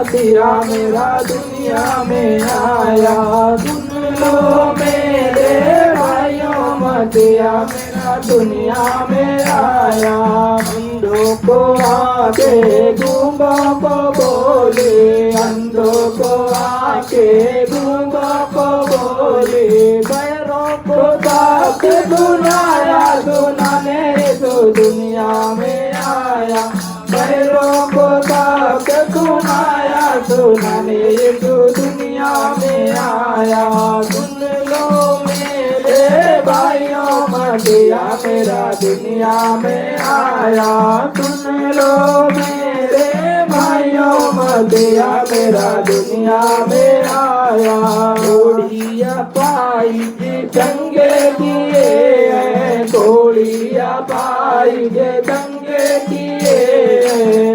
मतिया मेरा दुनिया में आया। सुन लो मेरे भाइयों मतिया मेरा दुनिया में आया। अंधों को आके गूंगों को बोले, अंधों को आके गूंगों को बोले, पैरों को ताक सुनाया सुनाने तो दुनिया में आया। पैरों को ताक सुनाया सुनाने तो दुनिया में आया। सुन लो मेरे भाइयों मतिया मेरा दुनिया में आया। सुन लो मेरे भाइयों मतिया मेरा दुनिया में आया। घोड़िया पाई जे दंगे किए हैं, घोड़िया पाई जे दंगे किए,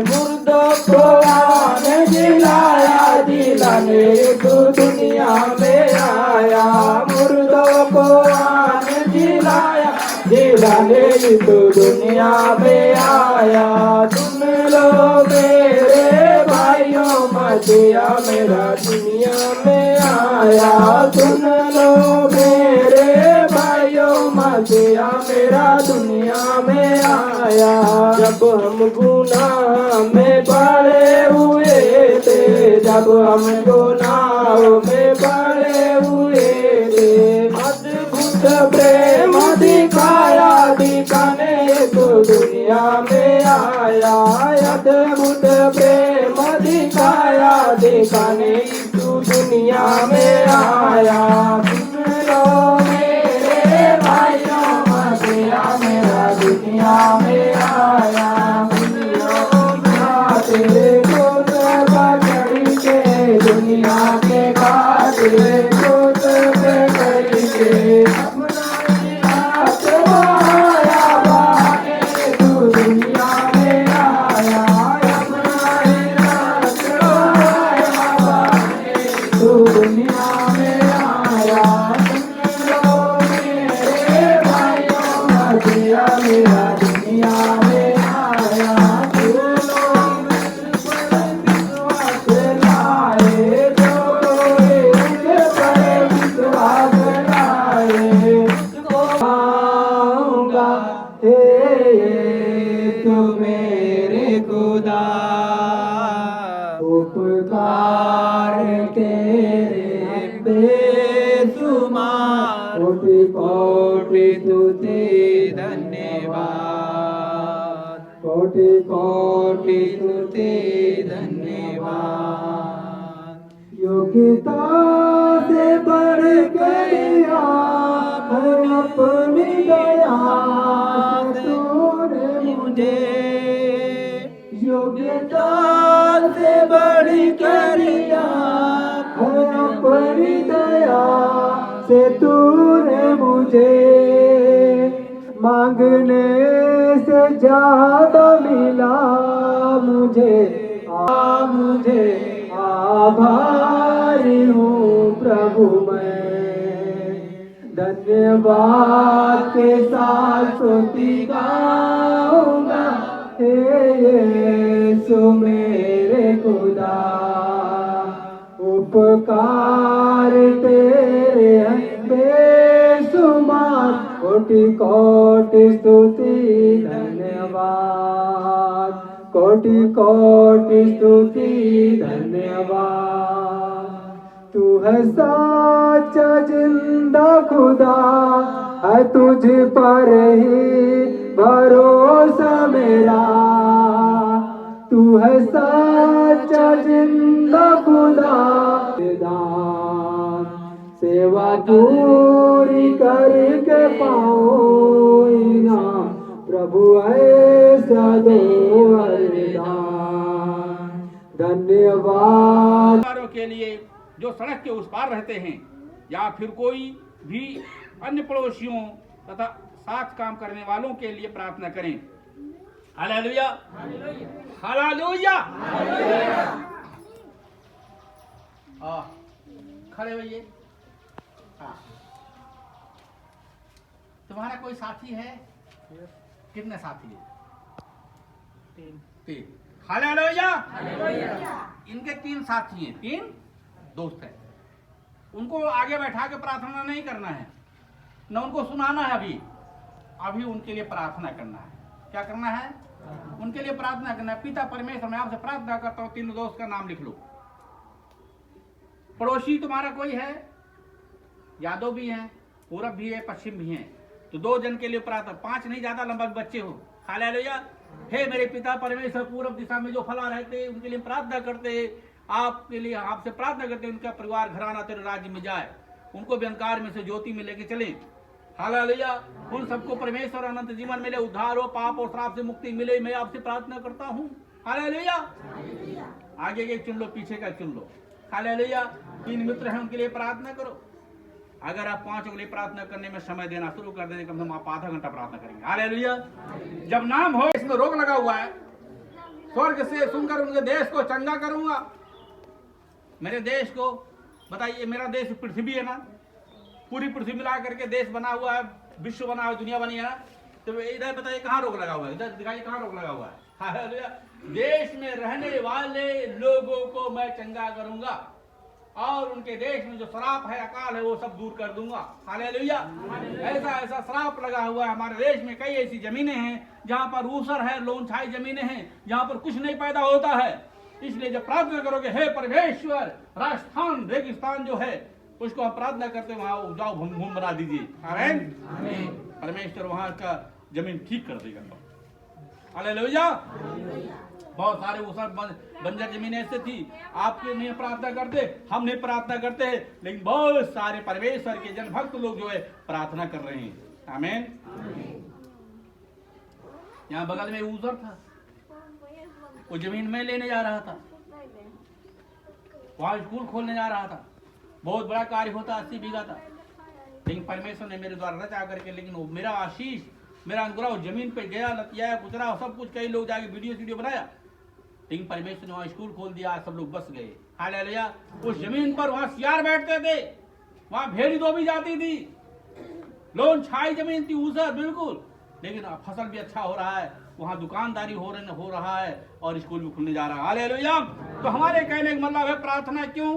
मुर्दों को आने जिलाया जिलाने तो दुनिया में आया। मुर्दों को आने जिलाया जिलाने तो दुनिया में आया। सुन लो मेरे भाइयों मतिया मेरा दुनिया में आया। सुन लो मेरे भाइयों मतिया मेरा दुनिया में आया। जब हम गुनाह में पड़े हुए थे, जब हम गुनाह में पड़े हुए थे, अद्भुत प्रेम दिखाया दिखाने तो दुनिया में आया। अद्भुत प्रेम दिखाया दिखाने तो दुनिया में आया। सुन लो मेरे भाइयों मतिया मेरा दुनिया में आया। तेरे को चढ़ी के दुनिया के खातिर को चढ़ी के उपकार तेरे बेशुमार, कोटि कोटि स्तुति धन्यवाद, कोटि कोटि स्तुति धन्यवाद। योग्यता से बढ़ गया अपनी दया तूने मुझे, योग्यता से बढ़ करिया अपनी दया से तूने मुझे, मांगने से ज्यादा मिला मुझे आभारी हूँ प्रभु मैं। धन्यवाद के साथ स्तुति गाऊंगा, हे यीशु मेरे खुदा। उपकार तेरे बेशुमार, कोटि कोटि स्तुति धन्यवाद, कोटि कोटि स्तुति धन्यवाद। तू है सच्चा जिंदा खुदा, है तुझ पर ही भरोसा मेरा। तू है सच्चा जिंदा खुदा, सेवा पूरी करके पाऊंगा प्रभु ऐसा दो वरदान। धन्यवाद के लिए जो सड़क के उस पार रहते हैं, या फिर कोई भी अन्य पड़ोसियों तथा साथ काम करने वालों के लिए प्रार्थना करें। Hallelujah, hallelujah. खड़े होइए। तुम्हारा कोई साथी है? कितने साथी है? तीन। हालेलुया। इनके 3 साथी हैं, 3 दोस्त हैं। उनको आगे बैठा के प्रार्थना नहीं करना है, न उनको सुनाना है। अभी उनके लिए प्रार्थना करना है। क्या करना है? उनके लिए प्रार्थना करना है। पिता परमेश्वर, मैं आपसे प्रार्थना करता हूँ, 3 दोस्त का नाम लिख लो। पड़ोसी तुम्हारा कोई है? यादव भी हैं, पूरब भी है, पश्चिम भी हैं। तो 2 जन के लिए प्रार्थना, 5 नहीं, ज्यादा लंबा बच्चे हो। हालेलुया। हे मेरे पिता परमेश्वर, पूरब दिशा में जो फला रहते उनके लिए प्रार्थना करते, आपके लिए आपसे प्रार्थना करते, उनका परिवार घराना तेरे राज्य में जाए, उनको भी अंधकार में से ज्योति में लेके चले। हालेलुया। उन सबको परमेश्वर अनंत जीवन मिले, उद्धार हो, पाप और श्राप से मुक्ति मिले, मैं आपसे प्रार्थना करता हूँ। हालेलुया। आगे के चुन लो, पीछे का चुन लो। हालेलुया। 3 मित्र हैं, उनके लिए प्रार्थना करो। अगर आप 5 के लिए प्रार्थना करने में समय देना शुरू कर देंगे, कम से कम आप आधा घंटा प्रार्थना करेंगे। हालेलुया। जब नाम हो, इसमें रोक लगा हुआ है, स्वर्ग से सुनकर उनके देश को चंगा करूंगा। मेरे देश को बताइए, मेरा देश पृथ्वी है ना, पूरी पृथ्वी मिला करके देश बना हुआ है, विश्व बना हुआ है, दुनिया बनी है ना। तो इधर बताइए कहाँ रोक लगा हुआ है? इधर दिखाइए कहाँ रोक लगा हुआ है? हालेलुया। देश में रहने वाले लोगों को मैं चंगा करूंगा और उनके देश में जो श्राप है, अकाल है, वो सब दूर कर दूंगा। हालेलुया। ऐसा श्राप लगा हुआ है हमारे देश में। कई ऐसी जमीनें हैं जहाँ पर ऊसर है, लोन छाई जमीनें हैं, जहाँ पर कुछ नहीं पैदा होता है। इसलिए जब प्रार्थना करोगे, हे परमेश्वर, राजस्थान रेगिस्तान जो है उसको हम प्रार्थना करते वहां उपजाऊ भूमि बना दीजिए। आमीन। परमेश्वर वहां का जमीन ठीक कर देगा। हालेलुया। बहुत सारे ऊसर बंजर जमीन ऐसे थी, आपके नहीं प्रार्थना करते, हम नहीं प्रार्थना करते हैं, लेकिन बहुत सारे परमेश्वर के जन भक्त लोग जो है प्रार्थना कर रहे हैं। आमीन। यहाँ बगल में ऊसर था, वो जमीन में लेने जा रहा था, वहां स्कूल खोलने जा रहा था, बहुत बड़ा कार्य होता, 80 बीघा था। लेकिन परमेश्वर ने मेरे द्वारा रचा करके, लेकिन वो मेरा आशीष, मेरा अनुग्रह जमीन पे गया, लतियाया, गुजरा, सब कुछ। कई लोग जाके वीडियो बनाया, लेकिन परमेश्वर ने वहां स्कूल खोल दिया, सब लोग बस गए। हालेलुया। उस जमीन पर वहां सियार बैठते थे, वहां भेड़ी दो भी जाती थी, लोन छाई जमीन थी, ऊसर बिल्कुल, लेकिन फसल भी अच्छा हो रहा है, वहां दुकानदारी हो रहा है और स्कूल भी खुलने जा रहा है। हालेलुया। तो हमारे कहने का मतलब है, प्रार्थना क्यों?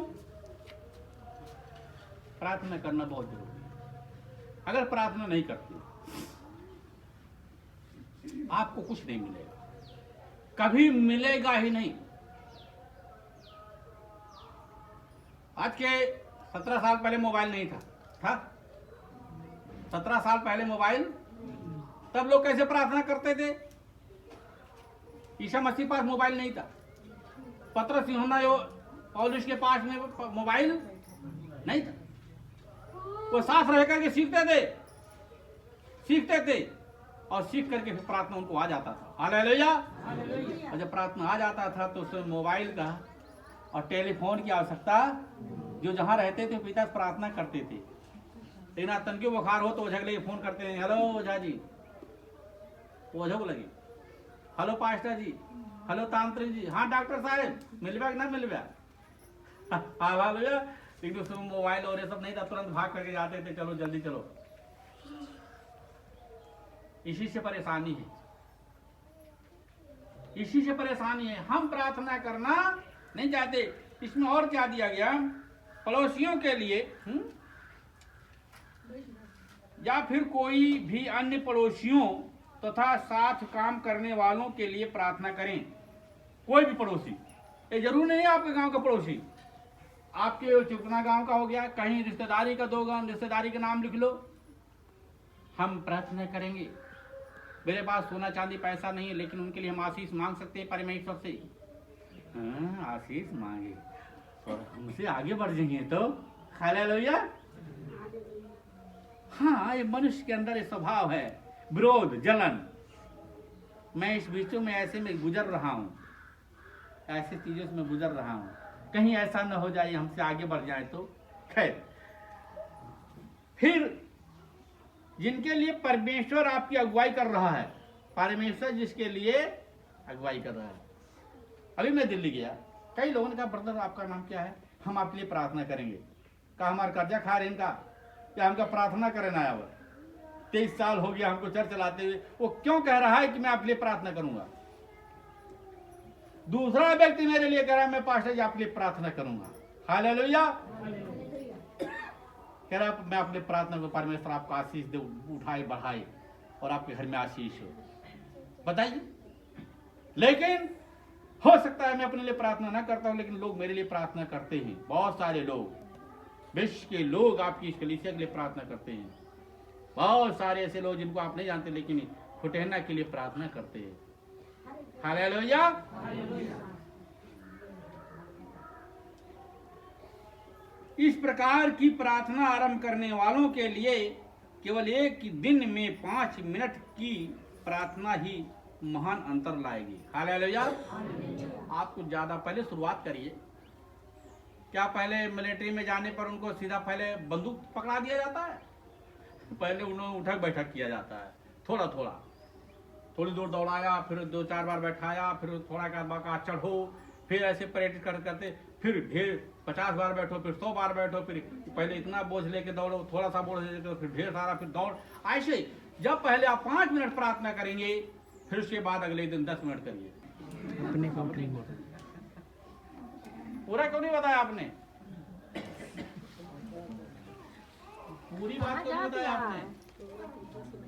प्रार्थना करना बहुत जरूरी है। अगर प्रार्थना नहीं करते आपको कुछ नहीं मिलेगा, कभी मिलेगा ही नहीं। आज के 17 साल पहले मोबाइल नहीं था 17 साल पहले मोबाइल, तब लोग कैसे प्रार्थना करते थे? ईसा मसीह पास मोबाइल नहीं था, पतरस यूहन्ना पौलुस के पास में मोबाइल नहीं था। वो साफ रह करके सीखते थे और सीख करके फिर प्रार्थना उनको आ जाता था। हालेलुया। और जब प्रार्थना आ जाता था तो उसमें मोबाइल का और टेलीफोन की आवश्यकता, जो जहाँ रहते थे पिता प्रार्थना करते थे। लेकिन आज तनके बुखार हो तो ओझा के फोन करते हैं, हेलो ओझा जी, ओझा को लगे, हेलो पास्टर जी, हेलो तांत्रिक जी, हाँ डॉक्टर साहब मिलवा कि ना मिलवा। हालेलुया। लेकिन उसमें मोबाइल और ये सब नहीं था, तुरंत भाग करके जाते थे, चलो जल्दी चलो। इसी से परेशानी है, इसी से परेशानी है। हम प्रार्थना करना नहीं चाहते। इसमें और क्या दिया गया? पड़ोसियों के लिए या फिर कोई भी अन्य पड़ोसियों तथा साथ काम करने वालों के लिए प्रार्थना करें। कोई भी पड़ोसी, ये जरूर नहीं है आपके गांव का पड़ोसी, आपके चुपना गांव का हो गया, कहीं रिश्तेदारी का 2 गांव, रिश्तेदारी का नाम लिख लो। हम प्रार्थना करेंगे, मेरे पास सोना चांदी पैसा नहीं है, लेकिन उनके लिए हम आशीष मांग सकते हैं परमेश्वर से। आशीष मांगे और हमसे आगे बढ़ जाएंगे तो हालेलुया। हाँ, ये मनुष्य के अंदर ये स्वभाव है, विरोध, जलन। मैं इस बीचों में ऐसे में गुजर रहा हूँ, ऐसी चीजों से मैं गुजर रहा हूँ, कहीं ऐसा न हो जाए हमसे आगे बढ़ जाए तो। खैर, फिर जिनके लिए परमेश्वर आपकी अगुवाई कर रहा है, परमेश्वर जिसके लिए अगुवाई कर रहा है। अभी मैं दिल्ली गया, कई लोगों ने कहा ब्रदर आपका नाम क्या है, हम आपके लिए प्रार्थना करेंगे। कहा हमारा कर्जा खा रहे इनका, क्या हमका प्रार्थना करें आया हुआ? 23 साल हो गया हमको चर्च चलाते हुए, वो क्यों कह रहा है कि मैं आपके लिए प्रार्थना करूंगा? दूसरा व्यक्ति मेरे लिए कह रहा है मैं पास्टर जी आपके लिए प्रार्थना करूंगा, हालेलुया। कह रहा मैं अपने प्रार्थना को परमेश्वर आपको आशीष दे, उठाए बढ़ाए और आपके घर में आशीष हो। बताइए, लेकिन हो सकता है मैं अपने लिए प्रार्थना ना करता हूं, लेकिन लोग मेरे लिए प्रार्थना करते हैं। बहुत सारे लोग, विश्व के लोग आपकी इस कलीसिया के लिए प्रार्थना करते हैं। बहुत सारे ऐसे लोग जिनको आप नहीं जानते, लेकिन फुटेहना के लिए प्रार्थना करते हैं, हालेलुया। इस प्रकार की प्रार्थना आरंभ करने वालों के लिए केवल एक दिन में 5 मिनट की प्रार्थना ही महान अंतर लाएगी, हालेलुया। आप कुछ ज्यादा पहले शुरुआत करिए। क्या पहले मिलिट्री में जाने पर उनको सीधा पहले बंदूक पकड़ा दिया जाता है? पहले उन्हें उठक बैठक किया जाता है, थोड़ा थोड़ा, थोड़ी दूर दौड़ाया, फिर 2-4 बार बैठाया, फिर थोड़ा का चढ़ो, फिर ऐसे परेड करते, फिर ढेर 50 बार बैठो, फिर 100 बार बैठो, फिर पहले इतना बोझ लेके दौड़ो, थोड़ा सा बोझ लेके, फिर ढेर सारा, फिर दौड़। ऐसे जब पहले आप 5 मिनट प्रार्थना करेंगे, फिर उसके बाद अगले दिन 10 मिनट करिए। पूरा क्यों नहीं बताया आपने? पूरी बात क्यों नहीं बताया आपने?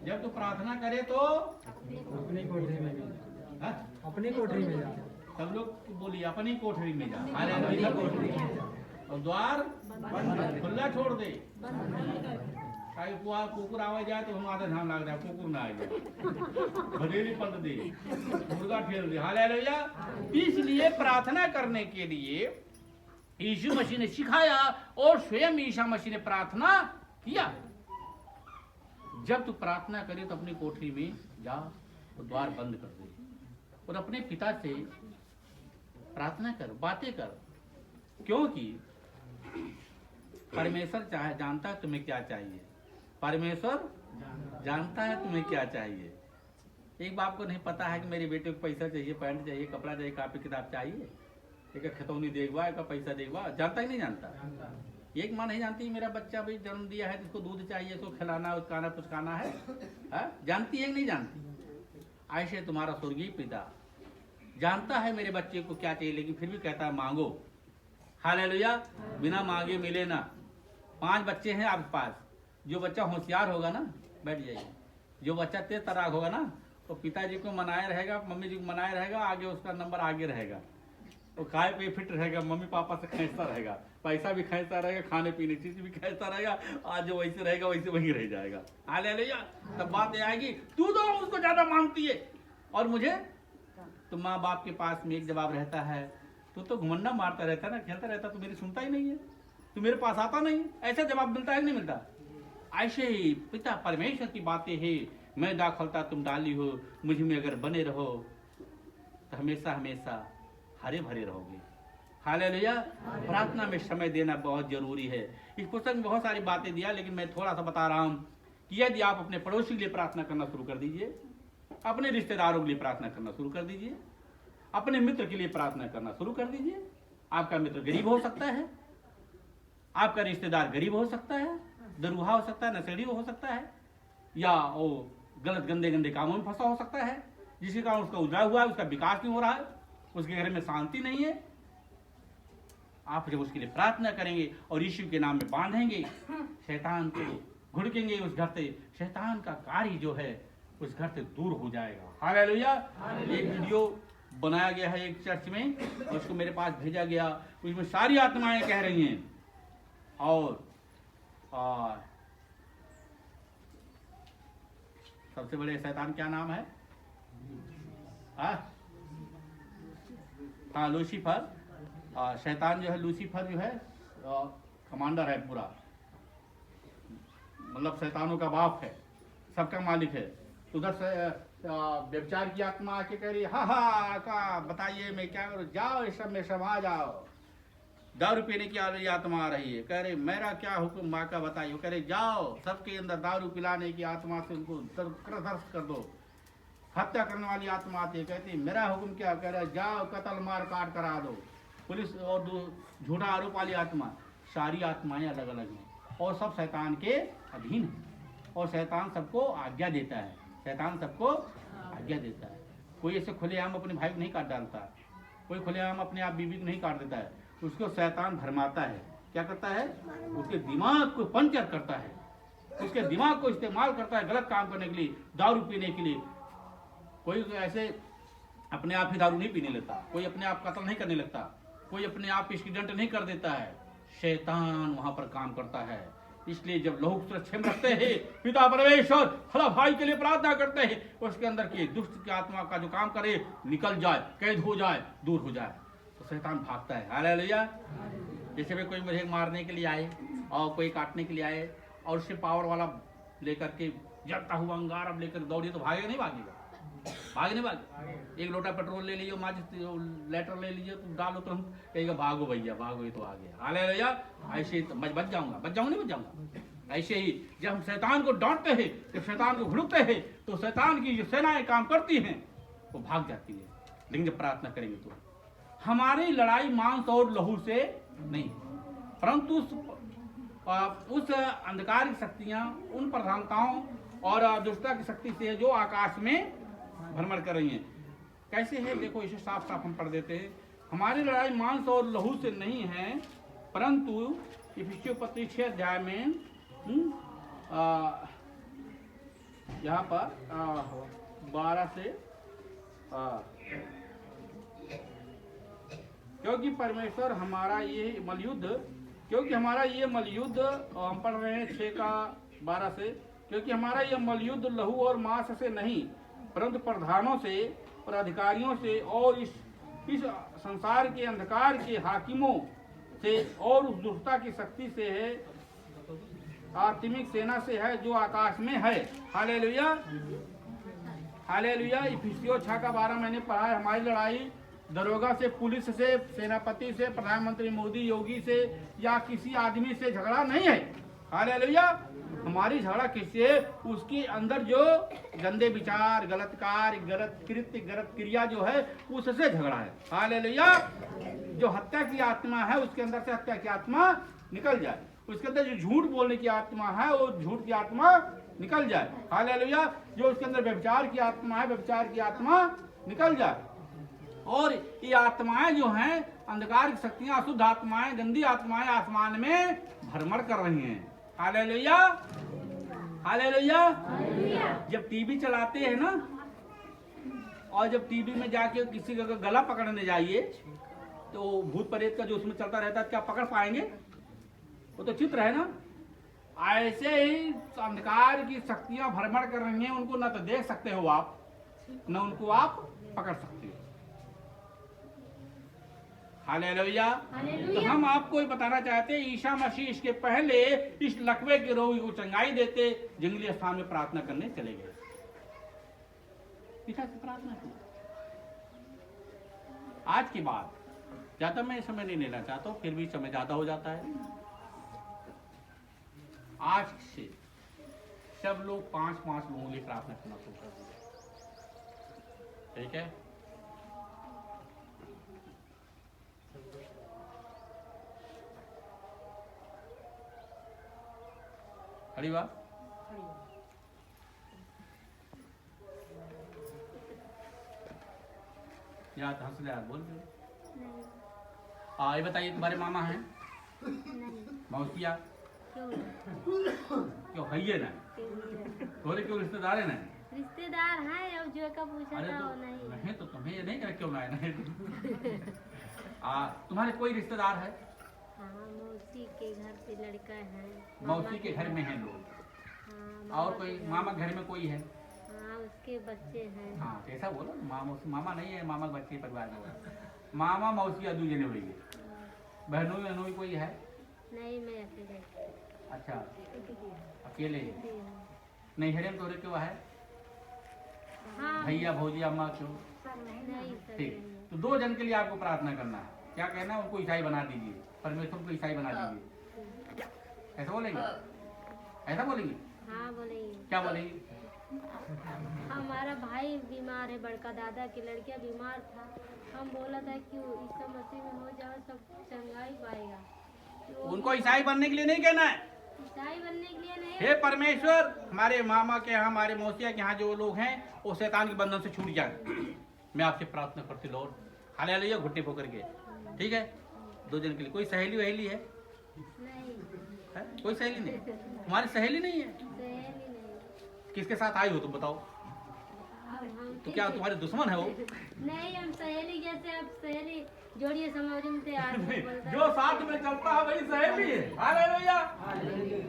जब तो प्रार्थना करे तो अपनी कोठरी में जा, अपनी कोठरी में जा। सब लोग बोलिए अपनी कोठरी में जा, हालेलुया। कोठरी में जा और द्वार खुला छोड़ दे। कुकुर आवा जाए तो हम आधा ध्यान लग रहा है, कुकुर ना आए, भदेरी पलट दे, मुर्गा ठेल दे, हालेलुया। इसलिए प्रार्थना करने के लिए यीशु मसीह ने सिखाया और स्वयं यीशु मसीह ने प्रार्थना किया। जब तू प्रार्थना करे तो अपनी कोठरी में जा और द्वार बंद कर दे और अपने पिता से प्रार्थना कर, बातें कर, क्योंकि परमेश्वर चाहे जानता है तुम्हें क्या चाहिए। परमेश्वर जानता है तुम्हें क्या चाहिए। एक बाप को नहीं पता है कि मेरे बेटे को पैसा चाहिए, पैंट चाहिए, कपड़ा चाहिए, कॉपी किताब चाहिए, एक खतौनी देखवा, एक पैसा देखवा, जानता ही नहीं जानता। एक माँ नहीं जानती मेरा बच्चा भी जन्म दिया है, जिसको दूध चाहिए, उसको खिलाना, उसकाना पुचकाना है, जानती है कि नहीं जानती? ऐसे तुम्हारा स्वर्गीय पिता जानता है मेरे बच्चे को क्या चाहिए, लेकिन फिर भी कहता है मांगो, हालेलुया। बिना मांगे मिले ना। 5 बच्चे हैं आपके पास, जो बच्चा होशियार होगा ना, बैठ जाइए, जो बच्चा तेज तराक होगा ना, तो पिताजी को मनाए रहेगा, मम्मी जी को मनाए रहेगा, आगे उसका नंबर आगे रहेगा, वो खाए पे फिट रहेगा, मम्मी पापा से खींचता रहेगा, पैसा भी खींचता रहेगा, खाने पीने की चीज भी खींचता रहेगा, आज जो वैसे रहेगा वैसे वही रह जाएगा, हालेलुया। तब बात ये आएगी, तू तो उसको ज्यादा मांगती है और मुझे तो माँ बाप के पास में एक जवाब रहता है, तू तो घुमंडा मारता रहता है ना, खेलता रहता, तू मेरी सुनता ही नहीं है, तू मेरे पास आता नहीं। ऐसा जवाब मिलता है कि नहीं मिलता? ऐसे ही पिता परमेश्वर की बातें हैं, मैं दाखलता तुम डाली हो, मुझ में अगर बने रहो तो हमेशा हमेशा हरे भरे रहोगे, हालेलुया। प्रार्थना में समय देना बहुत जरूरी है। इस पुस्तक में बहुत सारी बातें दिया, लेकिन मैं थोड़ा सा बता रहा हूँ कि यदि आप अपने पड़ोसी के लिए प्रार्थना करना शुरू कर दीजिए, अपने रिश्तेदारों के लिए प्रार्थना करना शुरू कर दीजिए, अपने मित्र के लिए प्रार्थना करना शुरू कर दीजिए। आपका मित्र गरीब हो सकता है, आपका रिश्तेदार गरीब हो सकता है, दरुहा हो सकता है, नशेड़ी हो सकता है, या वो गलत गंदे गंदे कामों में फंसा हो सकता है, जिसके कारण उसका उजड़ा हुआ है, उसका विकास नहीं हो रहा है, उसके घर में शांति नहीं है। आप जब उसके लिए प्रार्थना करेंगे और यीशु के नाम में बांधेंगे, शैतान को घुड़केंगे उस घर से, शैतान का कार्य जो है उस घर से दूर हो जाएगा, हालेलुया। एक वीडियो बनाया गया है एक चर्च में, और उसको मेरे पास भेजा गया, उसमें सारी आत्माएं कह रही हैं, और सबसे बड़े शैतान क्या नाम है? हाँ, लूसीफर। शैतान जो है, लूसीफर जो है कमांडर है पूरा, मतलब शैतानों का बाप है, सबका मालिक है। उधर से व्यभिचार की आत्मा आके कह रही है, हाँ का बताइए मैं क्या करूँ, जाओ इस सब में समा जाओ। दारू पीने की आत्मा आ रही है, कह रहे मेरा क्या हुक्म माँ का बताइए, कह रहे जाओ सबके अंदर दारू पिलाने की आत्मा से उनको ध्वस्त कर दो। हत्या करने वाली आत्मा आती है, कहती मेरा हुक्म क्या, कह रहे जाओ कत्ल मार काट करा दो। पुलिस और झूठा आरोप वाली आत्मा, सारी आत्माएं अलग अलग हैं और सब शैतान के अधीन है, और शैतान सबको आज्ञा देता है, शैतान सबको आज्ञा देता है। कोई ऐसे खुलेआम अपने भाई को नहीं काट डालता, कोई खुलेआम अपने आप बीवी को नहीं काट देता है, उसको शैतान भरमाता है। क्या करता है? उसके दिमाग को पंचर करता है, उसके दिमाग को इस्तेमाल करता है गलत काम करने के लिए, दारू पीने के लिए। कोई ऐसे अपने आप ही दारू नहीं पीने लगता, कोई अपने आप कत्ल नहीं करने लगता, कोई अपने आप एक्सीडेंट नहीं कर देता है, शैतान वहां पर काम करता है। इसलिए जब लोग सुरक्षा में रखते हैं, पिता परमेश्वर भला भाई के लिए प्रार्थना करते हैं, उसके अंदर की दुष्ट की आत्मा का जो काम करे निकल जाए, कैद हो जाए, दूर हो जाए, तो शैतान भागता है। हालेलुया। जैसे भी कोई मुझे मारने के लिए आए और कोई काटने के लिए आए और उससे पावर वाला लेकर के जलता हुआ अंगारा लेकर दौड़िए तो भागेगा नहीं? भागेगा? भागे नहीं भागे? एक लोटा पेट्रोल ले लीजिए, माचिस लेटर ले लीजिए, तो डालो तो हम कहेगा भागो भैया भागो, ये तो आ गया। हालेलुया। ऐसे ही बच जाऊंगा नहीं बच जाऊंगा। ऐसे ही जब हम शैतान को डांटते हैं, जब शैतान को भुड़कते हैं, तो शैतान की जो सेनाएं काम करती हैं वो भाग जाती है। लेकिन जब प्रार्थना करेंगे तो हमारी लड़ाई मांस और लहू से नहीं, परंतु उस अंधकार की शक्तियां, उन प्रधानताओं और दुष्टता की शक्ति से जो आकाश में भ्रमण कर रही हैं। कैसे है देखो, इसे साफ साफ हम पढ़ देते हैं। हमारी लड़ाई मांस और लहू से नहीं है, परंतु इफिसियों पत्री 6 अध्याय में यहाँ पर 12 से क्योंकि परमेश्वर हमारा ये मलयुद्ध, क्योंकि हमारा ये मलयुद्ध, हम पढ़ रहे हैं 6 का 12 से, क्योंकि हमारा ये मलयुद्ध लहू और मांस से नहीं, परंतु प्रधानों से और अधिकारियों से और इस संसार के अंधकार के हाकिमों से और उस दुष्टता की शक्ति से है, आत्मिक सेना से है जो आकाश में है। हालेलुया। हालेलुया। इफिसियों 6 का 12 मैंने पढ़ा है। हमारी लड़ाई दरोगा से, पुलिस से, सेनापति से, प्रधानमंत्री मोदी योगी से या किसी आदमी से झगड़ा नहीं है। हालेलुया। हमारी झगड़ा किससे? उसके अंदर जो गंदे विचार, गलत कार्य, गलत कृत्य, गलत क्रिया जो है उससे झगड़ा है। हालेलुया। जो हत्या की आत्मा है उसके अंदर से हत्या की आत्मा निकल जाए, उसके अंदर जो झूठ बोलने की आत्मा है वो झूठ की आत्मा निकल जाए। हालेलुया। जो उसके अंदर व्यभिचार की आत्मा है, व्यभिचार की आत्मा निकल जाए। और ये आत्माएं जो हैं, अंधकार की शक्तियां, अशुद्ध आत्माएं, गंदी आत्माएं आसमान में भ्रमण कर रही हैं। हालेलुया। हालेलुया। जब टीवी चलाते हैं ना, और जब टीवी में जाके किसी का गला पकड़ने जाइए तो भूत प्रेत का जो उसमें चलता रहता है, क्या पकड़ पाएंगे? वो तो चित्र है ना। ऐसे ही अंधकार की शक्तियां भ्रमण कर रही हैं, उनको न तो देख सकते हो आप, न उनको आप पकड़ सकते हो। हालेलुया। तो हम आपको बताना चाहते हैं, ईसा मसीह इसके पहले इस लकवे के रोगी को चंगाई देते जंगली स्थान में प्रार्थना करने चले गए। ईसा से प्रार्थना की। आज की बात ज्यादा मैं समय नहीं लेना चाहता हूं, फिर भी समय ज्यादा हो जाता है। आज से सब लोग 5-5 लोगों के लिए प्रार्थना करना शुरू कर दिया। ठीक है? खड़ी बात। यार हंस ले यार, बोल ये बताइए, तुम्हारे मामा हैं? मौसिया? क्यों है ये ना? थोड़े क्यों रिश्तेदार है ना? रिश्तेदार हैं, अब जो का पूछा अरे था तो वो नहीं। नहीं तो तुम्हें ये नहीं कर क्यों ना है? तुम्हारे कोई रिश्तेदार है? हाँ, मौसी के घर से लड़का है। मौसी के घर में है लोग? हाँ, और कोई मामा घर में कोई है? हाँ, उसके बच्चे हैं। हाँ, कैसा बोलो? मामा नहीं है, मामा बच्चे परिवार में। मामा मौसी दू जने हुई, बहनों में कोई है? नहीं, मैं अकेले। अच्छा, अकेले? नहीं हरे में तोरे क्यों है? हाँ, भैया भौजी अम्मा क्यों? नहीं सर। ठीक, तो 2 जन के लिए आपको प्रार्थना करना है। क्या कहना है? उनको ईसाई बना दीजिए, परमेश्वर को ईसाई बना दीजिए। ऐसा बोलेंगे? ऐसा बोलेंगे? हाँ, बोलेंगे। क्या बोलेंगे? हमारा भाई बीमार है, बड़का दादा की लड़किया बीमार था। हम बोला था कि ईसा मसीह में हो जाओ, सब चंगाई पाएगा। तो उनको ईसाई बनने के लिए नहीं कहना है। ईसाई बनने के लिए नहीं। हे परमेश्वर, हमारे मामा के यहाँ, हमारे मौसिया के यहाँ जो लोग हैं वो शैतान के बंधन से छूट जाए। मैं आपसे प्रार्थना करती लॉर्ड, हालेलुया, घुट्टे पोकर के, ठीक है। 2 जन के लिए। कोई सहेली वहेली है? नहीं, है? कोई सहेली नहीं? तुम्हारी सहेली नहीं है? सहेली नहीं। किसके साथ आई हो तुम बताओ? अब हम तो क्या तुम्हारे दुश्मन है वो? नहीं, हम सहेली जैसे अब सहेली जोड़िए समझ में से आदमी बोलता है। जो साथ में चलता है वही सहेली है। हालेलुया।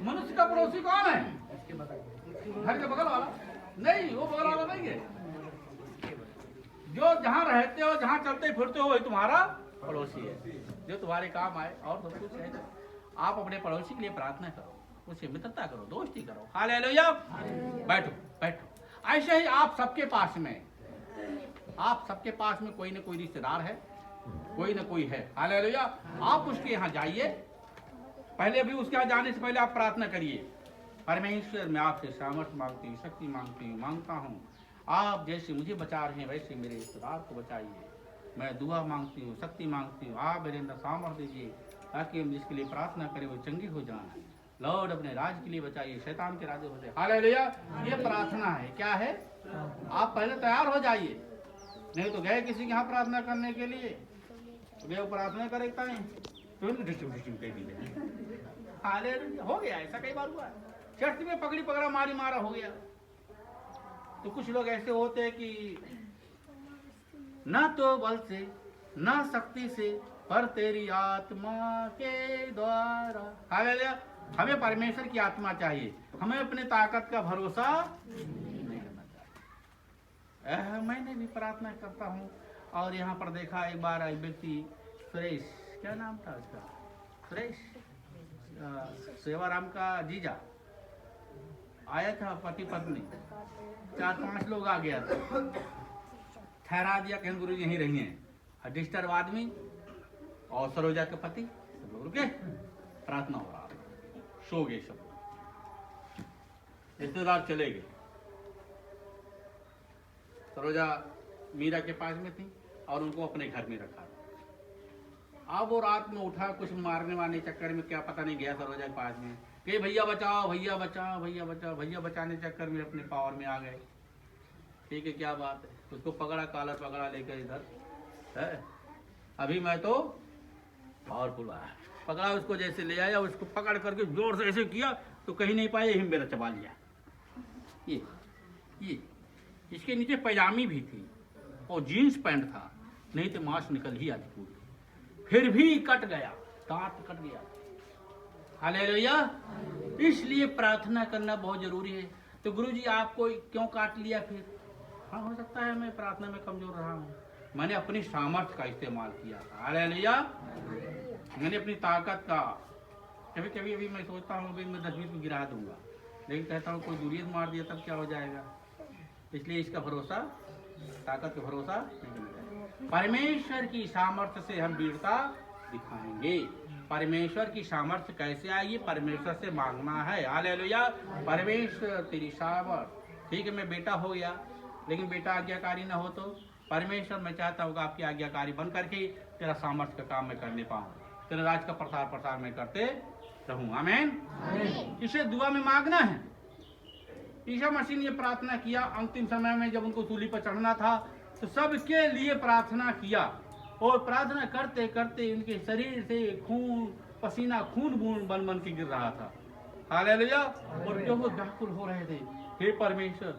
मनुष्य का पड़ोसी कौन है? घर के बगल वाला नहीं, वो बगल वाला नहीं है। जो जहाँ रहते हो, जहाँ चलते फिरते हो, वही तुम्हारा पड़ोसी है, जो तुम्हारे काम आए। और सब कुछ है। आप अपने पड़ोसी के लिए प्रार्थना करो, उससे मित्रता करो, दोस्ती करो। हालेलुया। बैठो बैठो। ऐसे ही आप सबके पास में कोई न कोई रिश्तेदार है, कोई न कोई है। हालेलुया। आप उसके यहाँ जाइए, पहले भी उसके यहाँ जाने से पहले आप प्रार्थना करिए, परमेश्वर मैं आपसे सामर्थ्य मांगती हूँ, शक्ति मांगता हूँ। आप जैसे मुझे बचा रहे हैं वैसे मेरे रिश्तेदार को बचाइए। मैं दुआ मांगती हूँ, शक्ति मांगती हूँ। आप मेरे अंदर सामर्थ्य दीजिए ताकि हम जिसके लिए प्रार्थना करें वो चंगे हो जाएं। लॉर्ड अपने राज के लिए बचाइए, शैतान के राज हो जाए। हालेलुया। ये प्रार्थना है। क्या है? आप पहले तैयार हो जाइए, नहीं तो गए किसी के यहाँ प्रार्थना करने के लिए, वे प्रार्थना करेगा हालेलुया। हो गया, ऐसा कई बार हुआ। चर्च में पगड़ी पकड़ा मारी मारा हो गया। तो कुछ लोग ऐसे होते हैं कि ना तो बल से ना शक्ति से पर तेरी आत्मा के द्वारा। हालेलुया। हमें परमेश्वर की आत्मा चाहिए, हमें अपने ताकत का भरोसा नहीं करना चाहिए। मैंने भी प्रार्थना करता हूँ और यहाँ पर देखा एक बार एक व्यक्ति, सुरेश, क्या नाम था उसका, सुरेश सेवाराम का जीजा आया था, पति पत्नी 4-5 लोग आ गया था। ठहरा दिया, कहीं गुरु यहीं रही हैं। डिस्टर्ब आदमी और सरोजा के पति सब लोग रुके, प्रार्थना हो रहा, सो गए सब। रिश्तेदार चले गए। सरोजा मीरा के पास में थी और उनको अपने घर में रखा। अब वो रात में उठा, कुछ मारने वाले चक्कर में, क्या पता नहीं, गया सरोजा के पास में कि भैया बचाओ, भैया बचाओ, भैया बचाओ। भैया बचाने चक्कर में अपने पावर में आ गए। ठीक है, क्या बात है। उसको पकड़ा, कॉलर पकड़ा लेकर इधर है। अभी मैं तो पावरफुल आया, पकड़ा उसको, जैसे ले आया उसको पकड़ करके जोर से ऐसे किया तो कहीं नहीं पाया, यही मेरा चबा लिया। ये इसके नीचे पैजामी भी थी और जीन्स पैंट था, नहीं तो मांस निकल ही आती पूरी। फिर भी कट गया, दांत कट गया। हालेलुया। इसलिए प्रार्थना करना बहुत जरूरी है। तो गुरुजी आपको क्यों काट लिया फिर? हाँ, हो सकता है मैं प्रार्थना में कमजोर रहा हूँ, मैंने अपनी सामर्थ्य का इस्तेमाल किया। हालेलुया। मैंने अपनी ताकत का, कभी कभी अभी मैं सोचता हूँ अभी मैं 10-20 में गिरा दूंगा, लेकिन कहता हूँ कोई दूरियत मार दिया तब क्या हो जाएगा। इसलिए इसका भरोसा, ताकत का भरोसा नहीं करना चाहिए। परमेश्वर की सामर्थ्य से हम वीरता दिखाएंगे। परमेश्वर की सामर्थ्य कैसे आएगी? परमेश्वर से मांगना है। हालेलुया। परमेश्वर तेरी सामर्थ्य, ठीक है मैं बेटा हो गया, लेकिन बेटा आज्ञाकारी ना हो तो परमेश्वर मैं चाहता हूँ कि आपकी आज्ञाकारी बन करके तेरा सामर्थ्य का काम मैं करने पाऊँ, तेरे राज का प्रसार मैं करते रहूँ। आमीन। इसे दुआ में मांगना है। ईसा मसीह ने प्रार्थना किया अंतिम समय में, जब उनको सूली पर चढ़ना था तो सबके लिए प्रार्थना किया, और प्रार्थना करते करते उनके शरीर से खून पसीना खून बूंद बन बन के गिर रहा था। हालेलुया। और जो वो व्याकुल हो रहे थे, हे परमेश्वर,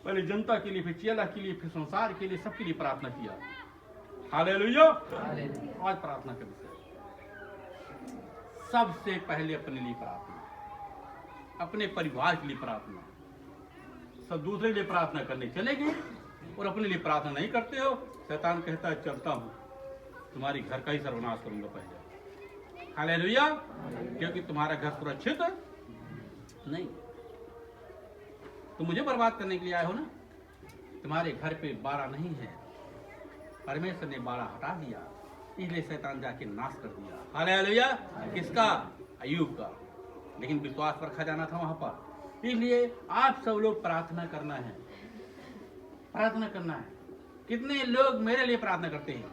पहले जनता के लिए, फिर चेला के लिए, फिर संसार के लिए, सबके लिए प्रार्थना किया। हालेलुया। आज प्रार्थना का विषय, सबसे पहले अपने लिए प्रार्थना, अपने परिवार के लिए प्रार्थना। सब दूसरे के लिए प्रार्थना करने चले गए और अपने लिए प्रार्थना नहीं करते हो। शैतान कहता है चलता हूँ, तुम्हारी घर का ही सर्वनाश करूंगा पहले। हालेलुया। क्योंकि तुम्हारा घर सुरक्षित नहीं, तुम मुझे बर्बाद करने के लिए आए हो ना। तुम्हारे घर पे बाड़ा नहीं है, परमेश्वर ने बाड़ा हटा दिया, इसलिए शैतान जाके नाश कर दिया। हालेलुया। किसका? अय्यूब का। लेकिन विश्वास पर खजाना था वहां पर। इसलिए आप सब लोग प्रार्थना करना है, प्रार्थना करना है। कितने लोग मेरे लिए प्रार्थना करते हैं?